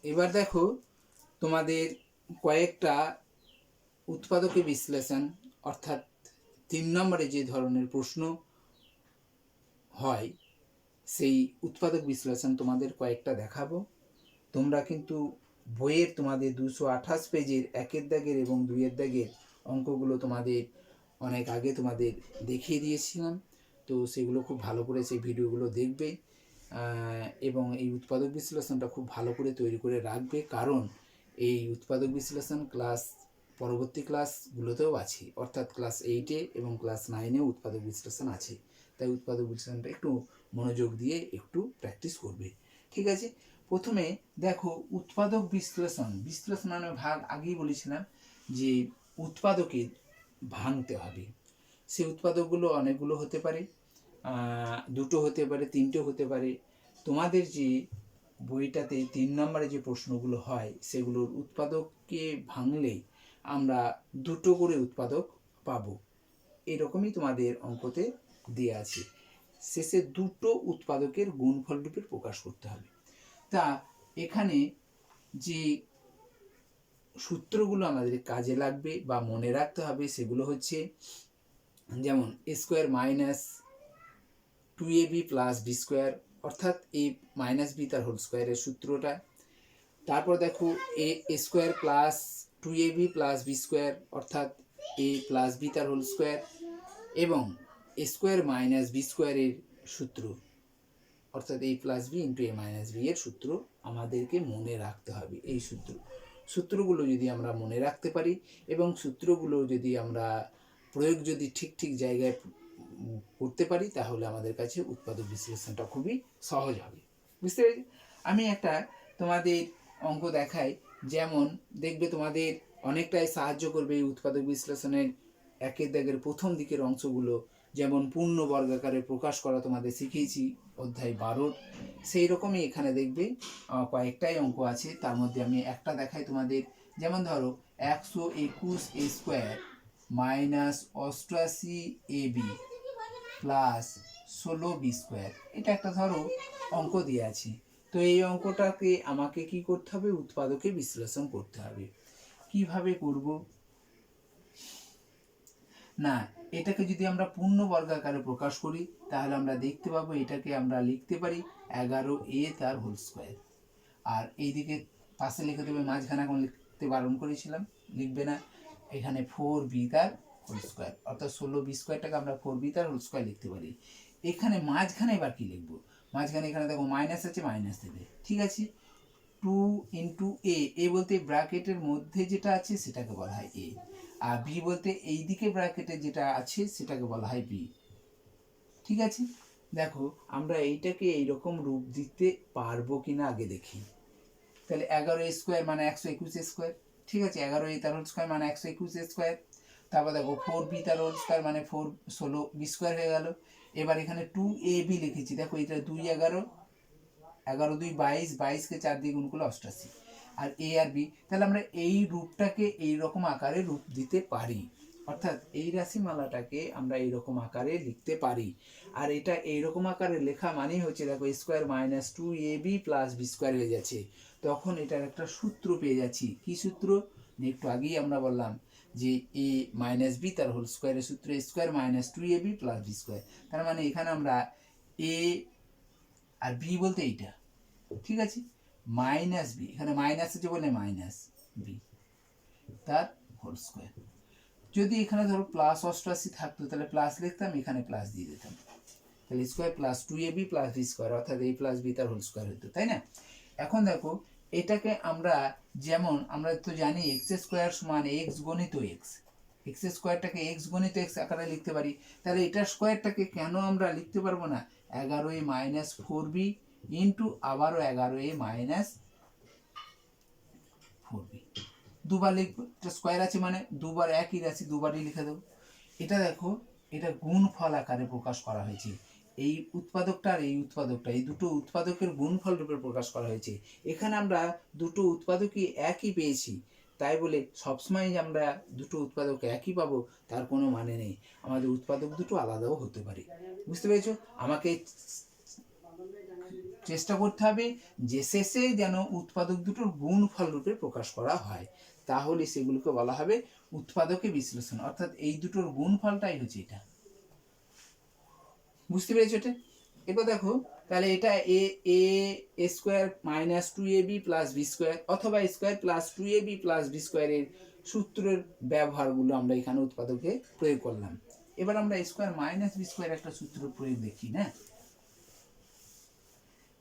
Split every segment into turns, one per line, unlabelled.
এবার দেখো তোমাদের কয়েকটা উৎপাদকের বিশ্লেষণ অর্থাৎ 3 নম্বরে যে ধরনের প্রশ্ন হয় সেই উৎপাদক বিশ্লেষণ তোমাদের কয়েকটা দেখাবো। তোমরা কিন্তু বইয়ের তোমাদের 228 পেজের 1-এর দাগের এবং 2-এর দাগের অঙ্কগুলো তোমাদের অনেক আগে তোমাদের দেখিয়ে দিয়েছিলাম, তো সেগুলো খুব ভালো করে সেই ভিডিওগুলো দেখবে এবং এই উৎপাদক বিশ্লেষণটা খুব ভালো করে তৈরি করে রাখবে, কারণ এই উৎপাদক বিশ্লেষণ ক্লাস পরবর্তী ক্লাসগুলোতেও আছে, অর্থাৎ ক্লাস 8-এ এবং ক্লাস 9-এও উৎপাদক বিশ্লেষণ আছে। তাই উৎপাদক বিশ্লেষণটা একটু মনোযোগ দিয়ে একটু প্র্যাকটিস করবে, ঠিক আছে? প্রথমে দেখো উৎপাদক বিশ্লেষণ মানে ভাগ আগেই বলেছিলাম যে উৎপাদকে ভাঙতে হবে। সেই উৎপাদকগুলো অনেকগুলো হতে পারে, দুটো হতে পারে, তিনটে হতে পারে। তোমাদের যে বইটাতে 3 নম্বরে যে প্রশ্নগুলো হয় সেগুলোর উৎপাদককে ভাঙলে আমরা দুটো করে উৎপাদক পাবো, এরকমই তোমাদের অঙ্কতে দেওয়া আছে। শেষে দুটো উৎপাদকের গুণফল রূপে প্রকাশ করতে হবে। তা এখানে যে সূত্রগুলো আমাদের কাজে লাগবে বা মনে রাখতে হবে সেগুলো হচ্ছে, যেমন a square minus 2ab plus B square, অর্থাৎ a মাইনাস বি তার হোল স্কোয়ারের সূত্রটা। তারপর দেখো a square plus 2ab plus B square, অর্থাৎ a প্লাস বি তার হোল স্কোয়ার, এবং a স্কোয়ার মাইনাস বি স্কোয়ারের সূত্র, অর্থাৎ a plus B into a minus B এর সূত্র আমাদেরকে মনে রাখতে হবে। এই সূত্রগুলো যদি আমরা মনে রাখতে পারি এবং সূত্রগুলো যদি আমরা প্রয়োগ যদি ঠিক জায়গায় করতে পারি তাহলে আমাদের কাছে উৎপাদক বিশ্লেষণটা খুবই সহজ হবে। বুঝতে পেরেছি? আমি একটা তোমাদের অঙ্ক দেখাই, যেমন দেখবে তোমাদের অনেকটাই সাহায্য করবে এই উৎপাদক বিশ্লেষণের 1-এর দাগের প্রথম দিকের অংশগুলো, যেমন পূর্ণ বর্গাকারে প্রকাশ করা তোমাদের শিখিয়েছি অধ্যায় 12। সেই রকমই এখানে দেখবে কয়েকটাই অঙ্ক আছে, তার মধ্যে আমি একটা দেখাই তোমাদের। যেমন ধরো 121 a square minus 88 ab plus 16 B square, এটা একটা ধরো অঙ্ক দিয়ে আছে। তো এই অঙ্কটাকে আমাকে কি করতে হবে? উৎপাদকে বিশ্লেষণ করতে হবে। কিভাবে করব? না, এটাকে যদি আমরা পূর্ণ বর্গাকারে প্রকাশ করি তাহলে আমরা দেখতে পাবো এটাকে আমরা লিখতে পারি 11a তার হোল স্কোয়ার। আর এইদিকে পাশে লিখে দেবে, মাঝখানে এখন লিখতে বারণ করেছিলাম, লিখবে না, এখানে 4b তার হোল স্কোয়ার, অর্থাৎ 16b স্কোয়ারটাকে আমরা 4b তার হোল স্কোয়ার লিখতে পারি। এখানে মাঝখানে এবার কি লিখবো? মাঝখানে এখানে দেখো মাইনাস আছে, মাইনাস দেবে, ঠিক আছে। 2 ইন্টু এ বলতে ব্র্যাকেটের মধ্যে যেটা আছে সেটাকে বলা হয় এ, আর বি বলতে এই দিকে ব্র্যাকেটে যেটা আছে সেটাকে বলা হয় বি, ঠিক আছে। দেখো আমরা এইটাকে এইরকম রূপ দিতে পারবো কিনা আগে দেখি। তাহলে 11 স্কোয়ার মানে 121 স্কোয়ার, ঠিক আছে। 11 তার হোল স্কোয়ার মানে 121 স্কোয়ার। তারপর দেখো 4b তার হোল স্কোয়ার মানে 16b স্কোয়ার হয়ে গেল। এবার এখানে 2ab লিখেছি, দেখো এটা 2 11, 11 2 22, 22কে 4 দিয়ে গুণ করলে 88, আর এ আর বি। তাহলে আমরা এই রূপটাকে এইরকম আকারে রূপ দিতে পারি, অর্থাৎ এই রাশিমালাটাকে আমরা এইরকম আকারে লিখতে পারি। আর এটা এইরকম আকারে লেখা মানেই হচ্ছে, দেখো square minus 2ab plus B square হয়ে যাচ্ছে, তখন এটার একটা সূত্র পেয়ে যাচ্ছি। কি সূত্র? একটু আগেই আমরা বললাম যে এ মাইনাস বি তার হোল স্কোয়ারের সূত্র square minus 2ab plus B square. তার মানে এখানে আমরা এ আর বি বলতে এইটা, ঠিক আছে, মাইনাস বি, এখানে মাইনাস আছে বলে মাইনাস বি তার হোল স্কোয়ার। যদি এখানে ধরো প্লাস 88 থাকতো তাহলে প্লাস লিখতাম, এখানে প্লাস দিয়ে দিতাম, তাহলে square plus 2ab plus B square, অর্থাৎ a প্লাস বি তার হোল স্কোয়ার হতো, তাই না? এখন দেখো এটাকে আমরা, যেমন আমরা তো জানি এক্স স্কোয়ার সমান এক্স গণিত এক্স, এক্স স্কোয়ারটাকে এক্স গণিত এক্স আকারে লিখতে পারি। তাহলে এটার স্কোয়ারটাকে কেন আমরা লিখতে পারবো না 11a মাইনাস 4b ইন্টু আবারও 11a মাইনাস 4b, দুবার লিখবো, এটা স্কোয়ার আছে মানে দুবার একই রাশি দুবারই লিখে দেবো। এটা দেখো এটা গুণফল আকারে প্রকাশ করা হয়েছে, এই উৎপাদকটা আর এই উৎপাদকটা, এই দুটো উৎপাদকের গুণফল রূপে প্রকাশ করা হয়েছে। এখানে আমরা দুটো উৎপাদকই একই পেয়েছি, তাই বলে সবসময় যে আমরা দুটো উৎপাদক একই পাবো তার কোনো মানে নেই, আমাদের উৎপাদক দুটো আলাদাও হতে পারে। বুঝতে পেরেছো? আমাকে চেষ্টা করতে হবে যে শেষে যেন উৎপাদক দুটোর গুণফল রূপে প্রকাশ করা হয়, তাহলে সেগুলোকে বলা হবে উৎপাদকে বিশ্লেষণ, অর্থাৎ এই দুটোর গুণফলটাই হচ্ছে এটা। বুঝতে পেরেছো এটা? এবার দেখো তাহলে এটা A square minus 2ab plus B square অথবা square plus 2ab plus B স্কোয়ারের সূত্রের ব্যবহারগুলো আমরা এখানে উৎপাদকে প্রয়োগ করলাম। এবার আমরা স্কোয়ার মাইনাস বি স্কোয়ার একটা সূত্র প্রয়োগ দেখি না।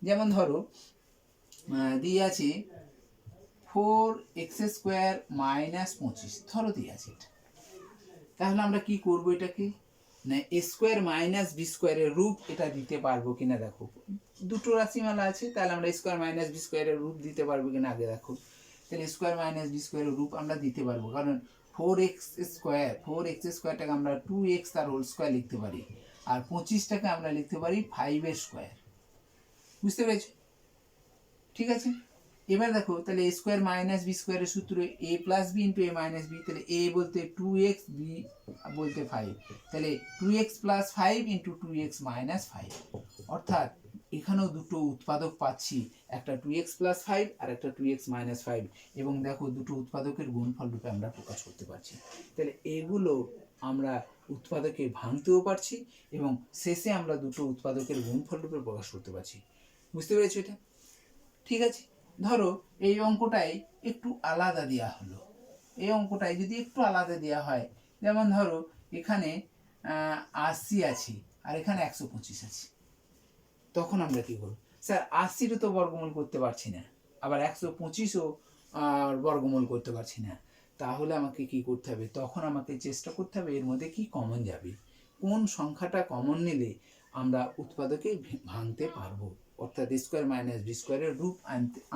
যেমন ধরো দিয়ে আছে 4x স্কোয়ার মাইনাস 25, ধরো দিয়ে আছে এটা। তাহলে আমরা কি করব এটাকে না এ স্কোয়ার মাইনাস বি স্কোয়ারের রূপ এটা দিতে পারবো কিনা দেখো। দুটো রাশিমালা আছে, তাহলে আমরা স্কোয়ার মাইনাস বি স্কোয়ারের রূপ দিতে পারবো কিনা আগে দেখো। তাহলে স্কোয়ার মাইনাস বি স্কোয়ারের রূপ আমরা দিতে পারবো, কারণ 4x স্কোয়ারটাকে আমরা 2x তার হোল স্কোয়ার লিখতে পারি, আর 25টাকে আমরা লিখতে পারি 5 স্কোয়ার। বুঝতে পেরেছো? ঠিক আছে। এবার দেখো তাহলে এ স্কোয়ার মাইনাস বি স্কোয়ারের সূত্র এ plus B into A minus B, তাহলে এ বলতে 2x, বি বলতে 5, তাহলে 2x plus 5 into 2x minus 5, অর্থাৎ এখানেও দুটো উৎপাদক পাচ্ছি, একটা 2x প্লাস 5 আর একটা 2x মাইনাস 5, এবং দেখো দুটো উৎপাদকের গুণফল রূপে আমরা প্রকাশ করতে পারছি। তাহলে এগুলো আমরা উৎপাদকে ভাঙতেও পারছি এবং শেষে আমরা দুটো উৎপাদকের গুণফল রূপে প্রকাশ করতে পারছি। বুঝতে পেরেছো এটা? ঠিক আছে। ধরো এই অঙ্কটাই একটু আলাদা দেওয়া হলো, এই অঙ্কটাই যদি একটু আলাদা দেওয়া হয়, যেমন ধরো এখানে 80 আছে আর এখানে 125 আছে, তখন আমরা কি করব? স্যার 80ও তো বর্গমূল করতে পারছি না, আবার 125ও বর্গমূল করতে পারছি না, তাহলে আমাকে কি করতে হবে? তখন আমাকে চেষ্টা করতে হবে এর মধ্যে কি কমন যাবে, কোন সংখ্যাটা কমন নিলে আমরা উৎপাদকে ভাঙতে পারবো, অর্থাৎ স্কোয়ার মাইনাস বি স্কোয়ারের রূপ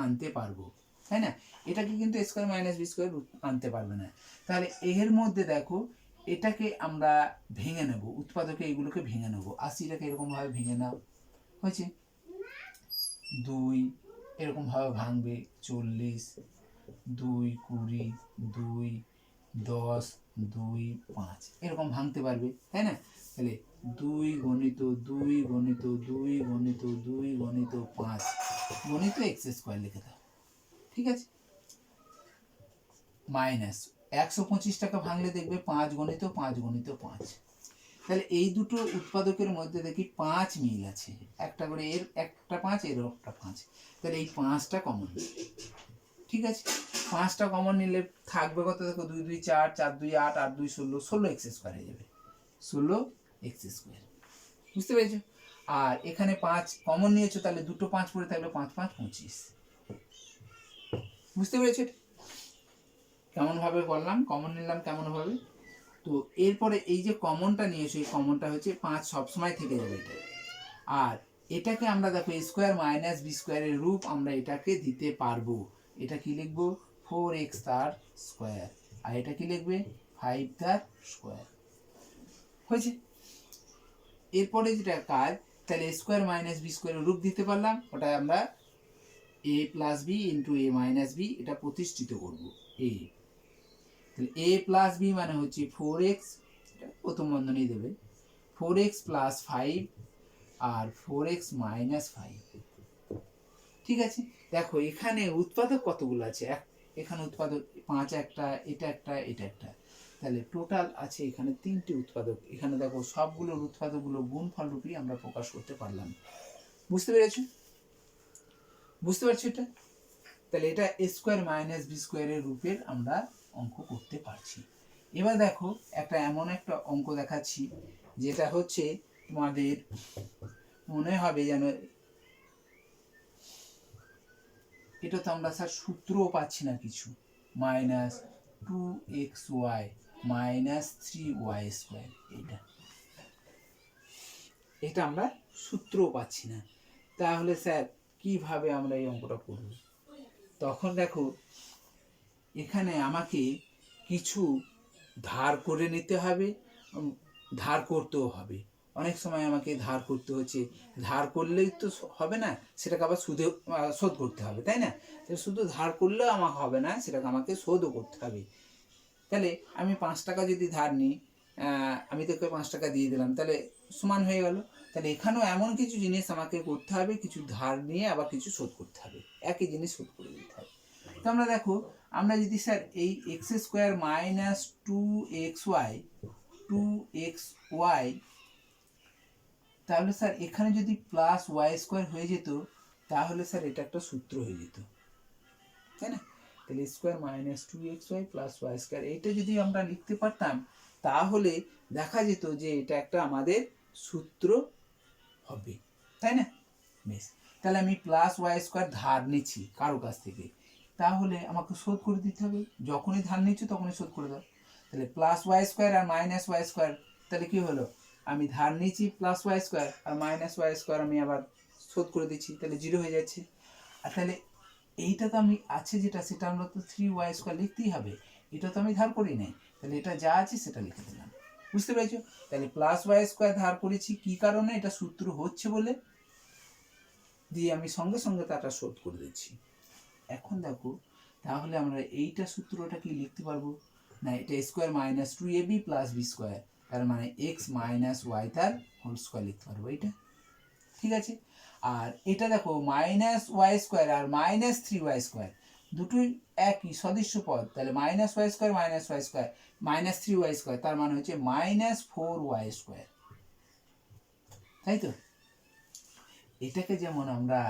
আনতে পারবো, তাই না? এটাকে কিন্তু স্কোয়ার মাইনাস বি স্কোয়ার রূপ আনতে পারবে না। তাহলে এর মধ্যে দেখো এটাকে আমরা ভেঙে নেব, উৎপাদকে এগুলোকে ভেঙে নেব। 80টাকে এরকমভাবে ভেঙে নাও, হয়েছে 2, এরকমভাবে ভাঙবে 40, 2 20, 2 10, 2 5, এরকম ভাঙতে পারবে, তাই না? তাহলে 2 গণিত 2 গণিত 2 গণিত 2 গণিত 5 গণিত এক্স স্কোয়ার লিখে দাও, ঠিক আছে? মাইনাস 125টাকে ভাঙলে দেখবে 5 গণিত 5 গণিত 5, তাহলে এই দুটো উৎপাদকের মধ্যে দেখি 5 মিল আছে, একটা করে এর একটা 5 এর একটা 5, তাহলে এই 5টা কমন, ঠিক আছে? 5টা কমন নিলে থাকবে কত দেখো, 2 2 4, 4 2 8, 8 2 16, 16 এক্স স্কোয়ার হয়ে যাবে, 16 এক্স স্কোয়ার। বুঝতে পেরেছো? আর এখানে 5 কমন নিয়েছো, তাহলে দুটো 5 পড়ে থাকলে 5 5 25। বুঝতে পেরেছো? কেমন ভাবে বললাম, কমন নিলাম কেমন ভাবে। তো এরপরে এই যে কমনটা নিয়েছো, এই কমনটা হচ্ছে 5 সবসময় থেকে যাবে এটা, আর এটাকে আমরা দেখো স্কোয়ার মাইনাস বি স্কোয়ারের রূপ আমরা এটাকে দিতে পারবো। এটা কি লিখবো? 4x তার স্কোয়ার, আর এটা কি লিখবে? 5 তার স্কোয়ার। হয়েছে? এরপরে যেটা কাজ, তাহলে স্কোয়ার মাইনাস বি স্কোয়ারের রূপ দিতে পারলাম, ওটা আমরা a plus B into A minus B এটা প্রতিষ্ঠিত করবো। এ তাহলে a প্লাস বি মানে হচ্ছে 4x, প্রথম বন্ধনী দেবে 4x প্লাস 5 আর 4x মাইনাস 5, ঠিক আছে? দেখো এখানে উৎপাদক কতগুলো আছে, এখানে উৎপাদক 5 একটা, এটা একটা, এটা একটা, তাহলে টোটাল আছে এখানে 3টি উৎপাদক। এখানে দেখো সবগুলোর উৎপাদকগুলো গুণফল রূপে আমরা প্রকাশ করতে পারলাম। বুঝতে পেরেছো? বুঝতে পারছো এটা? তাহলে এটা স্কোয়ার মাইনাস বি স্কোয়ারের রূপের আমরা অঙ্ক করতে পারছি। এবার দেখো একটা এমন একটা অঙ্ক দেখাচ্ছি যেটা হচ্ছে তোমাদের মনে হবে যেন এটা তো আমরা স্যার সূত্রও পাচ্ছি না কিছু, minus 2xy minus 3y square, এটা আমরা সূত্রও পাচ্ছি না, তাহলে স্যার কিভাবে আমরা এই অঙ্কটা করব? তখন দেখো এখানে আমাকে কিছু ধার করে নিতে হবে, ধার করতেও হবে। অনেক সময় আমাকে ধার করতে হচ্ছে, ধার করলেই তো হবে না, সেটাকে আবার সুদে শোধ করতে হবে, তাই না? তাহলে শুধু ধার করলেও আমাকে হবে না, সেটাকে আমাকে শোধও করতে হবে। তাহলে আমি 5 টাকা যদি ধার নিই, আমি তোকে 5 টাকা দিয়ে দিলাম, তাহলে সমান হয়ে গেল। তাহলে এখানেও এমন কিছু জিনিস আমাকে করতে হবে, কিছু ধার নিয়ে আবার কিছু শোধ করতে হবে, একই জিনিস শোধ করে দিতে হবে। তো আমরা দেখো, আমরা যদি স্যার এই এক্স স্কোয়ার মাইনাস 2xy তাহলে স্যার এখানে যদি প্লাস ওয়াই স্কোয়ার হয়ে যেত, তাহলে স্যার এটা একটা সূত্র হয়ে যেত, তাই না? তাহলে square minus 2xy plus Y square, এইটা যদি আমরা লিখতে পারতাম তাহলে দেখা যেত যে এটা একটা আমাদের সূত্র হবে, তাই না? বেশ, তাহলে আমি প্লাস ওয়াই স্কোয়ার ধার নিচ্ছি কারো কাছ থেকে, তাহলে আমাকে শোধ করে দিতে হবে, যখনই ধার নিচ্ছ তখনই শোধ করে দাও। তাহলে প্লাস ওয়াই স্কোয়ার আর মাইনাস ওয়াই স্কোয়ার, তাহলে কি হলো, আমি ধার নিচ্ছি প্লাস ওয়াই স্কোয়ার আর মাইনাস ওয়াই স্কোয়ার আমি আবার শোধ করে দিচ্ছি, তাহলে জিরো হয়ে যাচ্ছে। আর তাহলে এইটা তো আমি আছে যেটা, সেটা আমরা তো 3y স্কোয়ার লিখতেই হবে, এটা তো আমি ধার করি নাই, তাহলে এটা যা আছে সেটা লিখে দিলাম। বুঝতে পেরেছো? তাহলে প্লাস ওয়াই স্কোয়ার ধার করেছি কি কারণে, এটা সূত্র হচ্ছে বলে, দিয়ে আমি সঙ্গে সঙ্গে তাটা শোধ করে দিচ্ছি। এখন দেখো, তাহলে আমরা এইটা সূত্রটা কি লিখতে পারবো না, এটা square minus 2ab plus B square, তার মানে এক্স মাইনাস ওয়াই তার হোল স্কোয়ার লিখতে পারবো, এইটা ঠিক আছে। আর এটা দেখো মাইনাস ওয়াই স্কোয়ার আর মাইনাস 3y স্কোয়ার দুটোই একই সদৃশ্য পদ, তাহলে minus Y square minus 3y square, তার মানে হচ্ছে মাইনাস 4y স্কোয়ার, তাই তো? এটাকে যেমন আমরা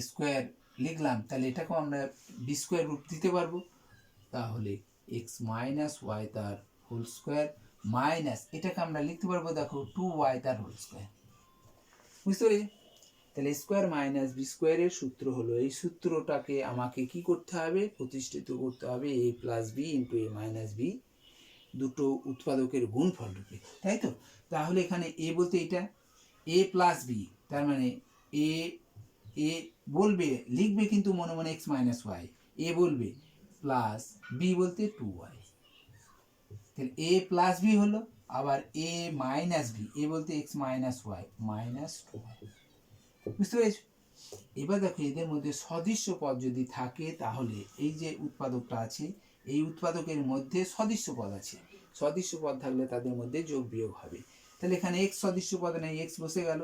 স্কোয়ার লিখলাম, তাহলে এটাকেও আমরা বি স্কোয়ার রূপ দিতে পারবো, তাহলে এক্স মাইনাস ওয়াই তার হোল স্কোয়ার মাইনাস এটাকে আমরা লিখতে পারবো দেখো 2y তার হোল স্কোয়ার। বুঝতে পেরেছি? তাহলে স্কোয়ার মাইনাস বি স্কোয়ারের সূত্র হলো, এই সূত্রটাকে আমাকে কি করতে হবে, প্রতিষ্ঠিত করতে হবে A plus B into A minus B, দুটো উৎপাদকের গুণফল রূপে, তাই তো? তাহলে এখানে এ বলতে এটা এ প্লাস বি, তার মানে এ এ বলবে লিখবে কিন্তু মনে মনে এক্স মাইনাস ওয়াই, এ বলবে প্লাস বি বলতে 2y, তাহলে এ প্লাস বি হলো, আবার এ মাইনাস বি, এ বলতে x minus Y minus 2y। বুঝতে পেরেছ? এবার দেখো এদের মধ্যে সদৃশ্য পদ যদি থাকে, তাহলে এই যে উৎপাদকটা আছে, এই উৎপাদকের মধ্যে সদৃশ্য পদ আছে, সদৃশ্য পদ থাকলে তাদের মধ্যে যোগ বিয়োগ হবে। তাহলে এখানে এক্স সদৃশ্য পদ নেই, এক্স বসে গেল,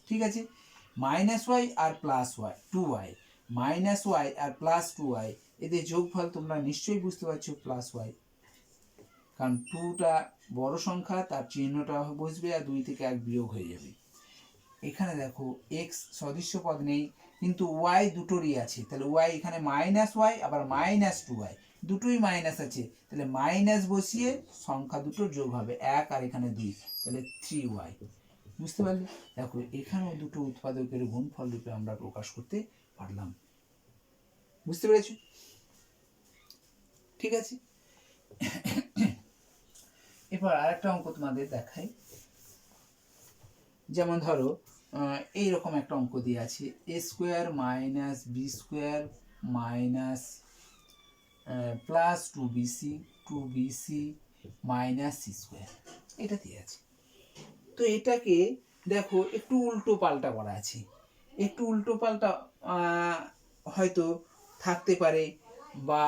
ঠিক আছে। মাইনাস ওয়াই আর plus Y 2y, minus Y আর প্লাস 2y, এদের যোগফল তোমরা নিশ্চয়ই বুঝতে পারছো প্লাস ওয়াই, কারণ 2টা বড় সংখ্যা, তার চিহ্নটা বসবে আর 2 থেকে 1 বিয়োগ হয়ে যাবে। এখানে দেখো এক্স সদৃশ্য পদ নেই, কিন্তু ওয়াই দুটোরই আছে, তাহলে ওয়াই এখানে মাইনাস ওয়াই আবার মাইনাস 2y, দুটোই মাইনাস আছে, তাহলে মাইনাস বসিয়ে সংখ্যা দুটোর যোগ হবে 1 আর এখানে 2, তাহলে 3y। বুঝতে পারলে? দেখো এখানেও দুটো উৎপাদকের গুণফল রূপে আমরা প্রকাশ করতে পারলাম। বুঝতে পেরেছ? ঠিক আছে। এবার আরেকটা অঙ্ক তোমাদের দেখাই, যেমন ধরো এইরকম একটা অঙ্ক দিয়ে আছে, A square minus B square minus plus 2bc minus C square, এটা দিয়ে আছে। তো এটাকে দেখো একটু উল্টো পাল্টা করা আছে, একটু উল্টো পাল্টা হয়তো থাকতে পারে, বা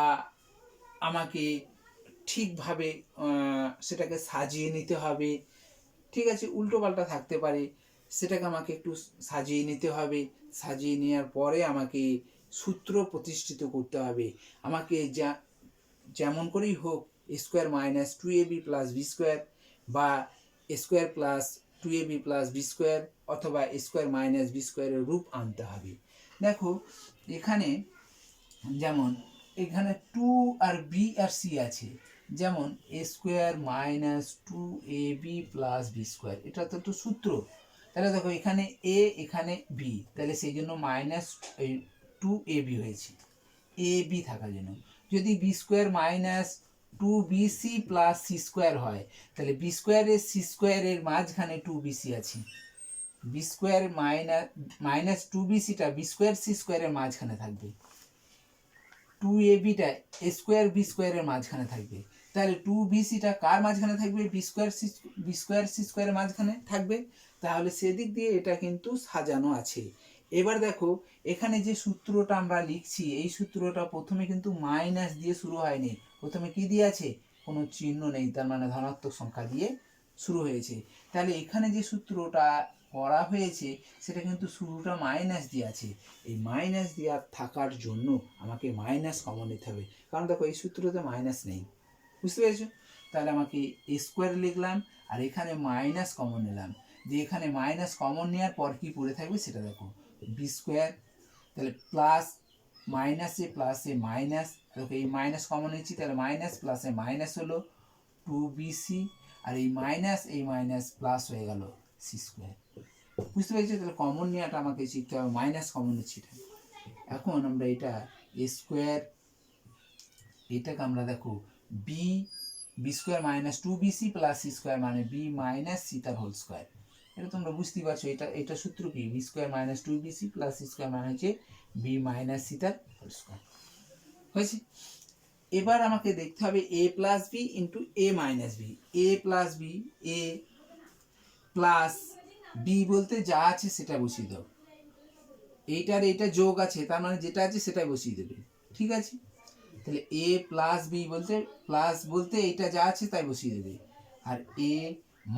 আমাকে ঠিকভাবে সেটাকে সাজিয়ে নিতে হবে, ঠিক আছে, উল্টো পাল্টা থাকতে পারে, সেটাকে আমাকে একটু সাজিয়ে নিতে হবে, সাজিয়ে নেওয়ার পরে আমাকে সূত্র প্রতিষ্ঠিত করতে হবে। আমাকে যেমন করেই হোক square minus 2ab plus B square বা square plus 2ab plus B square অথবা স্কোয়ার মাইনাস বি স্কোয়ারের রূপ আনতে হবে। দেখো এখানে যেমন এখানে 2 আর বি আর সি আছে, যেমন A square minus 2ab plus B square, এটা তো একটু সূত্র, তাহলে দেখো এখানে এ এখানে বি, তাহলে সেই জন্য মাইনাস 2ab হয়েছে, এ বি থাকার জন্য। যদি B square minus 2bc plus C square হয়, তাহলে বি স্কোয়ারের সি স্কোয়ারের মাঝখানে 2bc আছে, বি স্কোয়ার মাইনাস 2bcটা বি স্কোয়ার সি স্কোয়ারের মাঝখানে থাকবে, 2abটা এ স্কোয়ার বি স্কোয়ারের মাঝখানে থাকবে, তাহলে 2bcটা কার মাঝখানে থাকবে, বি স্কোয়ার সি স্কোয়ারের মাঝখানে থাকবে, তাহলে সেদিক দিয়ে এটা কিন্তু সাজানো আছে। এবার দেখো এখানে যে সূত্রটা আমরা লিখছি, এই সূত্রটা প্রথমে কিন্তু মাইনাস দিয়ে শুরু হয়নি, প্রথমে কি দিয়ে আছে, কোনো চিহ্ন নেই, তার মানে ধনাত্মক সংখ্যা দিয়ে শুরু হয়েছে। তাহলে এখানে যে সূত্রটা করা হয়েছে সেটা কিন্তু শুরুটা মাইনাস দিয়ে আছে। এই মাইনাস দেওয়া থাকার জন্য আমাকে মাইনাস কমন নিতে হবে, কারণ দেখো এই সূত্রতে মাইনাস নেই, বুঝতে পেরেছো? তাহলে আমাকে এ স্কোয়ার লিখলাম আর এখানে মাইনাস কমন নিলাম, যে এখানে মাইনাস কমন নেওয়ার পর কি পড়ে থাকবে সেটা দেখো, বি স্কোয়ার, তাহলে প্লাস মাইনাসে প্লাসে মাইনাস, দেখো এই মাইনাস কমন নিচ্ছি, তাহলে মাইনাস প্লাসে মাইনাস হলো 2bc, আর এই মাইনাস প্লাস হয়ে গেল সি স্কোয়ার। বুঝতে পেরেছি? তাহলে কমন নেওয়াটা আমাকে শিখতে হবে, মাইনাস কমন নিচ্ছি। এখন আমরা এটা এ স্কোয়ার, এটাকে আমরা দেখো B square minus 2bc plus C square মানে বি মাইনাস সি তার হোল স্কোয়ার। এটা তোমরা বুঝতেই পারছো, এটা সূত্র কি, B square minus 2bc plus C square মানে হচ্ছে বি মাইনাস সি তার হোল স্কোয়ার। হয়েছে? এবার আমাকে দেখতে হবে A plus B into A minus B, A plus B, A plus B বলতে যা আছে সেটা বসিয়ে দাও, এইটার এইটা যোগ আছে, তার মানে যেটা আছে সেটাই বসিয়ে দেবে, ঠিক আছে? তাহলে এ প্লাস বি বলতে, প্লাস বলতে এইটা যা আছে তাই বসিয়ে দেবে, আর এ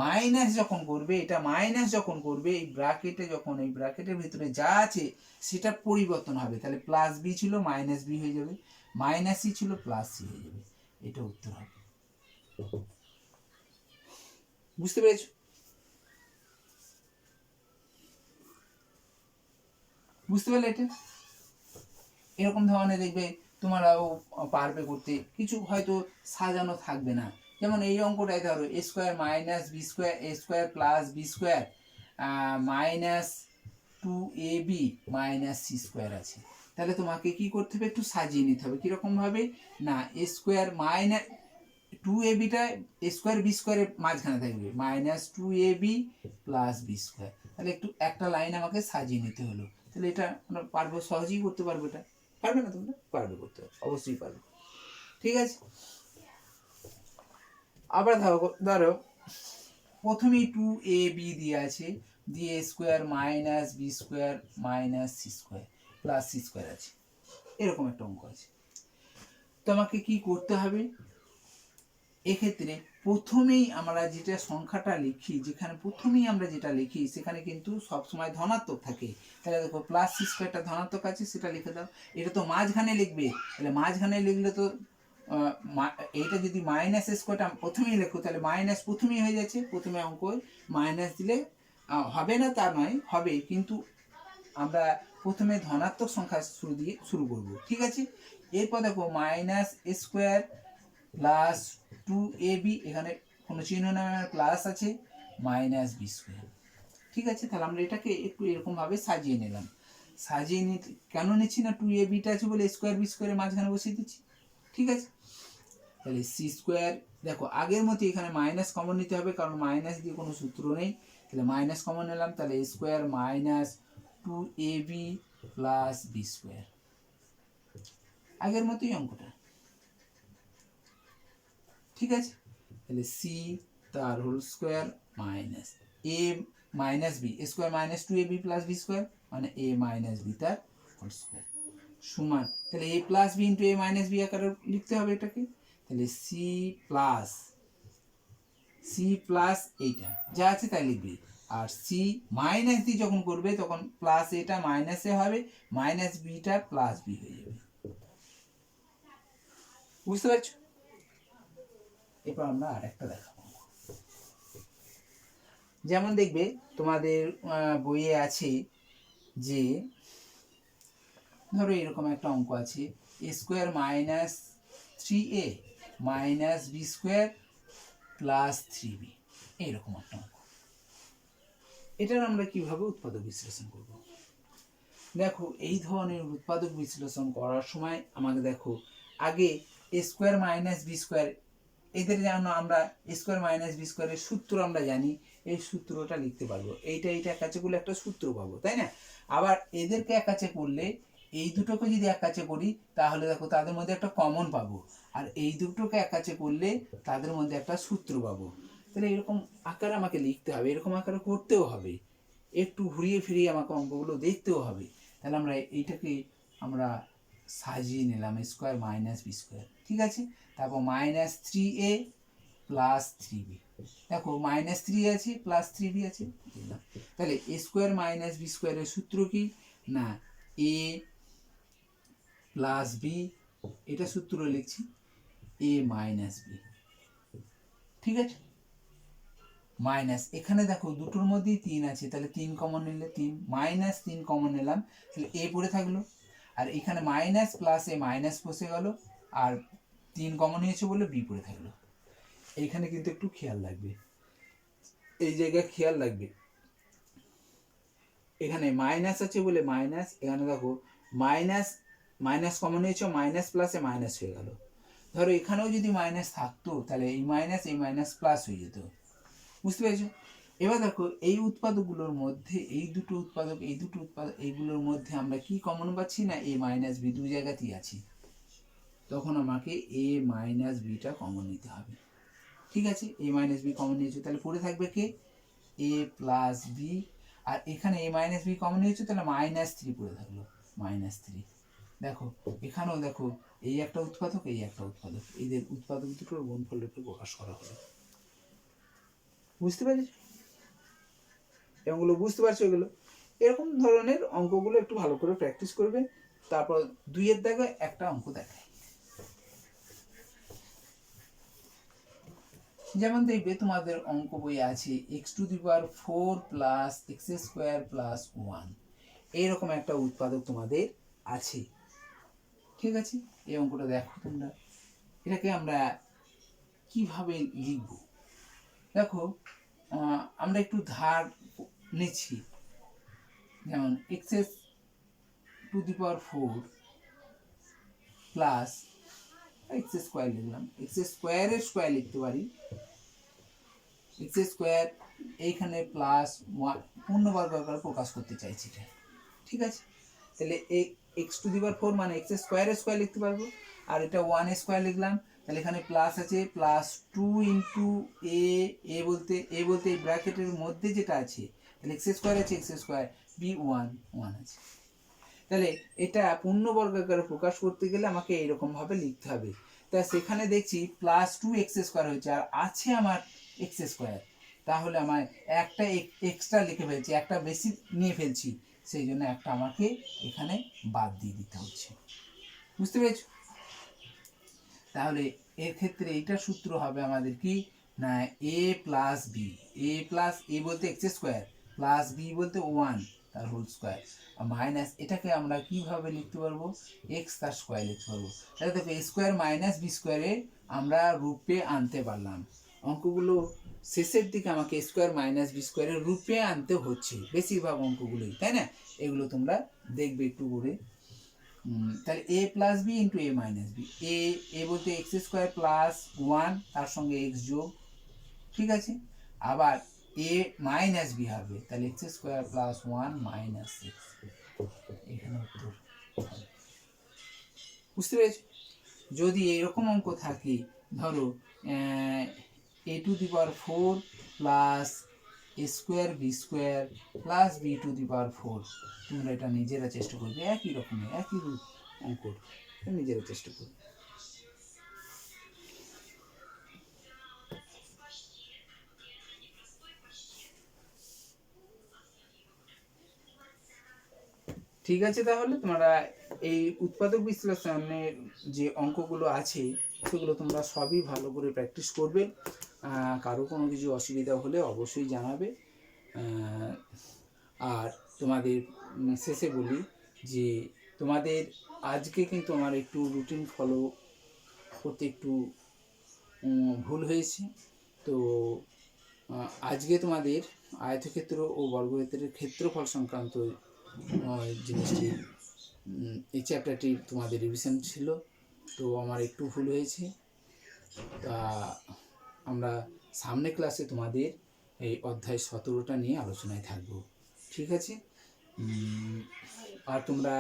মাইনাস যখন করবে, এটা মাইনাস যখন করবে এই ব্র্যাকেটে, যখন এই ব্র্যাকেটের ভিতরে যা আছে সেটা পরিবর্তন হবে, তাহলে প্লাস বি ছিল মাইনাস বি হয়ে যাবে, মাইনাস সি ছিল প্লাস সি হয়ে যাবে, এটা উত্তর হবে। বুঝতে পেরেছো? বুঝতে পারলে? এটা এরকম ধরনের দেখবে তোমরাও পারবে করতে, কিছু হয়তো সাজানো থাকবে না, যেমন এই অঙ্কটাই ধরো A square minus B square, A square plus B square minus 2ab minus C square আছে, তাহলে তোমাকে কি করতে হবে, একটু সাজিয়ে নিতে হবে। কীরকম ভাবে না, এ স্কোয়ার মাইনাস 2abটা এ স্কোয়ার বি স্কোয়ারের মাঝখানে থাকবে, minus 2ab plus B square, তাহলে একটু একটা লাইন আমাকে সাজিয়ে নিতে হলো, তাহলে এটা আমরা পারবো, সহজেই করতে পারবো। এটা পারবে না তোমরা? পারবে করতে, অবশ্যই পারবে, ঠিক আছে? আবার ধরো প্রথমেই 2ab দিয়ে আছে, দিয়ে square minus B square minus C square plus C square আছে, এরকম একটা অঙ্ক আছে। তোমাকে কি করতে হবে এক্ষেত্রে, প্রথমেই আমরা যেটা সংখ্যাটা লিখি, যেখানে প্রথমেই আমরা যেটা লিখি সেখানে কিন্তু সবসময় ধনাত্মক থাকে, তাহলে দেখো প্লাস সি স্কোয়ারটা ধনাত্মক আছে, সেটা লিখে দাও। এটা তো মাঝখানে লিখবে, তাহলে মাঝখানে লিখলে তো এইটা যদি মাইনাস স্কোয়ারটা প্রথমেই লেখো, তাহলে মাইনাস প্রথমেই হয়ে যাচ্ছে, প্রথমে অঙ্ক মাইনাস দিলে হবে না তা নয়, হবে, কিন্তু আমরা প্রথমে ধনাত্মক সংখ্যা দিয়ে শুরু করব, ঠিক আছে? এরপর দেখো মাইনাস স্কোয়ার প্লাস 2ab, এখানে কোনো চিহ্ন নেই, প্লাস আছে, মাইনাস বি স্কোয়ার, ঠিক আছে? তাহলে আমরা এটাকে একটু এরকমভাবে সাজিয়ে নিলাম, সাজিয়ে নিতে কেন নিচ্ছি না, 2abটা আছে বলে স্কোয়ার বি স্কোয়ারের মাঝখানে বসিয়ে দিচ্ছি, ঠিক আছে? তাহলে সি স্কোয়ার, দেখো আগের মতো এখানে মাইনাস কমন নিতে হবে, কারণ মাইনাস দিয়ে কোনো সূত্র নেই, তাহলে মাইনাস কমন নিলাম, তাহলে square minus 2ab plus B square, আগের মতোই অঙ্কটা, ঠিক আছে? তাহলে সি তার whole square minus A minus B, square minus 2ab plus B square মানে এ মাইনাস বি তার হোল স্কোয়ার সমান, তাহলে A plus B into A minus B আকারে লিখতে হবে এটাকে, তাহলে সি প্লাস এইটা যা আছে তাই লিখবে, আর সি মাইনাস দিয়ে যখন করবে তখন প্লাস এটা মাইনাসে হবে, মাইনাস বিটা প্লাস বি হয়ে যাবে, বুঝতে পারছো? এরপর আমরা আর একটা দেখাবো, যেমন দেখবে তোমাদের বইয়ে আছে যে ধরো এরকম একটা অঙ্ক আছে, A square minus 3a minus B square plus 3b, এইরকম একটা অঙ্ক। এটার আমরা কিভাবে উৎপাদক বিশ্লেষণ করব? দেখো এই ধরনের উৎপাদক বিশ্লেষণ করার সময় আমাকে দেখো আগে এ স্কোয়ার মাইনাস বি স্কোয়ার, এদের যেন আমরা স্কোয়ার মাইনাস বি স্কোয়ারের সূত্র আমরা জানি, এই সূত্রটা লিখতে পারবো, এইটা এক কাছে করলে একটা সূত্র পাবো, তাই না? আবার এদেরকে এক কাছে করলে, এই দুটোকে যদি এক কাছে করি তাহলে দেখো তাদের মধ্যে একটা কমন পাবো, আর এই দুটোকে এক কাছে করলে তাদের মধ্যে একটা সূত্র পাবো, তাহলে এরকম আকারে আমাকে লিখতে হবে, এরকম আকারে করতেও হবে, একটু ঘুরিয়ে ফিরিয়ে আমাকে অঙ্কগুলো দেখতেও হবে। তাহলে আমরা এইটাকে আমরা সাজিয়ে নিলাম, স্কোয়ার মাইনাস বি স্কোয়ার, ঠিক আছে? তারপর মাইনাস 3a প্লাস 3b। দেখো -3 আছে প্লাস 3b আছে, দিলাম। তাহলে a স্কোয়ার মাইনাস বি স্কোয়ারের সূত্র কি না a প্লাস বি, এটা সূত্র লিখছি a মাইনাস বি। ঠিক আছে, মাইনাস এখানে দেখো দুটোর মধ্যেই 3 আছে, তাহলে 3 কমন নিলে 3, মাইনাস 3 কমন নিলাম, তাহলে a পড়ে থাকলো। আর এখানে মাইনাস প্লাস এ মাইনাস বসে গেল, আর 3 কমন নিয়েছে বলে b পড়ে থাকলো। এইখানে কিন্তু একটু খেয়াল রাখবে, এই জায়গায় খেয়াল রাখবে, এখানে মাইনাস আছে বলে মাইনাস, এখানে দেখো মাইনাস মাইনাস কমন নিয়েছে, মাইনাস প্লাসে মাইনাস হয়ে গেল। ধরো এখানেও যদি মাইনাস থাকতো তাহলে এই মাইনাস প্লাস হয়ে যেত। বুঝতে পেরেছো? এবার দেখো এই উৎপাদকগুলোর মধ্যে এই দুটো উৎপাদক এইগুলোর মধ্যে আমরা কি কমন পাচ্ছি না a মাইনাস বি, দুই জায়গাতেই আছে, তখন আমাকে a মাইনাস বিটা কমন নিতে হবে। ঠিক আছে, a মাইনাস বি কমন নিয়েছো, তাহলে পড়ে থাকবে কে a প্লাস বি, আর এখানে a মাইনাস বি কমন নিয়েছো, তাহলে -3 পড়ে থাকলো, -3। দেখো এখানেও দেখো এই একটা উৎপাদক, এই একটা উৎপাদক, এদের উৎপাদক দুটোর গুণফল রূপে প্রকাশ করা হলো। বুঝতে পারছো? এগুলো বুঝতে পারছো? এগুলো এরকম ধরনের অঙ্কগুলো একটু ভালো করে প্র্যাকটিস করবে। তারপর 2-এর দাগে একটা অঙ্ক দেখায়, যেমন দেখবে তোমাদের অঙ্ক বই আছে x⁴ প্লাস x² প্লাস 1, এইরকম একটা উৎপাদক তোমাদের আছে। ঠিক আছে, এই অঙ্কটা দেখো তোমরা, এটাকে আমরা কিভাবে লিখব। দেখো আমরা একটু ধার নিচ্ছি, যেমন x⁴ প্লাস x² লিখলাম, x² স্কোয়ার লিখতে পারি, x² এইখানে প্লাস 1 পূর্ণবর্গ আকারে প্রকাশ করতে চাইছি এটা। ঠিক আছে, তাহলে x⁴ মানে x² লিখতে পারবো, আর এটা 1² লিখলাম, তাহলে এখানে প্লাস আছে, প্লাস 2 ইন্টু a বলতে এই ব্র্যাকেটের মধ্যে যেটা আছে, তাহলে x² আছে, x² b 1 আছে। তাহলে এটা পূর্ণবর্গ আকারে প্রকাশ করতে গেলে আমাকে এইরকম ভাবে লিখতে হবে। তা সেখানে দেখছি প্লাস 2x² হয়েছে, আর আছে আমার x², তাহলে আমার একটা এক্সট্রা লিখে ফেলছি, একটা বেশি নিয়ে ফেলছি, সেই জন্য একটা আমাকে এখানে বাদ দিয়ে দিতে হচ্ছে। বুঝতে পেরেছ? তাহলে এর ক্ষেত্রে এইটা সূত্র হবে আমাদের কি না a প্লাস বি, a বলতে x² প্লাস b বলতে 1 তার হোল স্কোয়ার, মাইনাস এটাকে আমরা কিভাবে লিখতে পারবো, x তার স্কোয়ার লিখতে পারবো। তাহলে দেখো a² মাইনাস b স্কোয়ারে আমরা রূপে আনতে পারলাম। অঙ্কগুলো শেষের দিকে আমাকে a² মাইনাস বি স্কোয়ারের রূপে আনতে হচ্ছে বেশিরভাগ অঙ্কগুলোই, তাই না? এগুলো তোমরা দেখবে একটু করে। তাহলে a plus B into a minus B, A বলতে x² প্লাস 1 তার সঙ্গে x যোগ। ঠিক আছে, আবার a মাইনাস বি হবে, তাহলে x² প্লাস 1 মাইনাস 6, এখানে উত্তর। বুঝতে পেরেছো? যদি এরকম অঙ্ক থাকে, ধরো a⁴ plus a² b² plus b⁴, তোমরা এটা নিজেরা চেষ্টা করবে, একই রকমের একই অঙ্ক নিজেরা চেষ্টা করবে। ঠিক আছে, তাহলে তোমরা এই উৎপাদক বিশ্লেষণের যে অঙ্কগুলো আছে সেগুলো তোমরা সবই ভালো করে প্র্যাকটিস করবে। কারো কোনো কিছু অসুবিধা হলে অবশ্যই জানাবে। আর তোমাদের শেষে বলি যে তোমাদের আজকে কিন্তু আমার একটু রুটিন ফলো করতে একটু ভুল হয়েছে। তো আজকে তোমাদের আয়তক্ষেত্র ও বর্গক্ষেত্রের ক্ষেত্রফল সংক্রান্ত জিনিসটি, এই চ্যাপ্টারটি তোমাদের রিভিশন ছিল, তো আমার একটু ভুল হয়েছে। তা আমরা সামনে ক্লাসে তোমাদের এই অধ্যায় 17টা নিয়ে আলোচনায় থাকবো। ঠিক আছে, আর তোমরা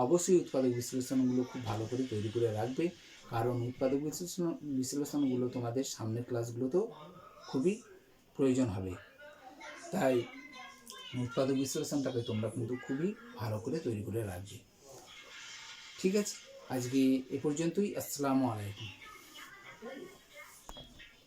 অবশ্যই উৎপাদক বিশ্লেষণগুলো খুব ভালো করে তৈরি করে রাখবে, কারণ উৎপাদক বিশ্লেষণগুলো তোমাদের সামনের ক্লাসগুলোতেও খুবই প্রয়োজন হবে। তাই উৎপাদক বিশ্লেষণটাকে তোমরা কিন্তু খুবই ভালো করে তৈরি করে রাখবে। ঠিক আছে, আজকে এ পর্যন্তই। আসসালামু আলাইকুম।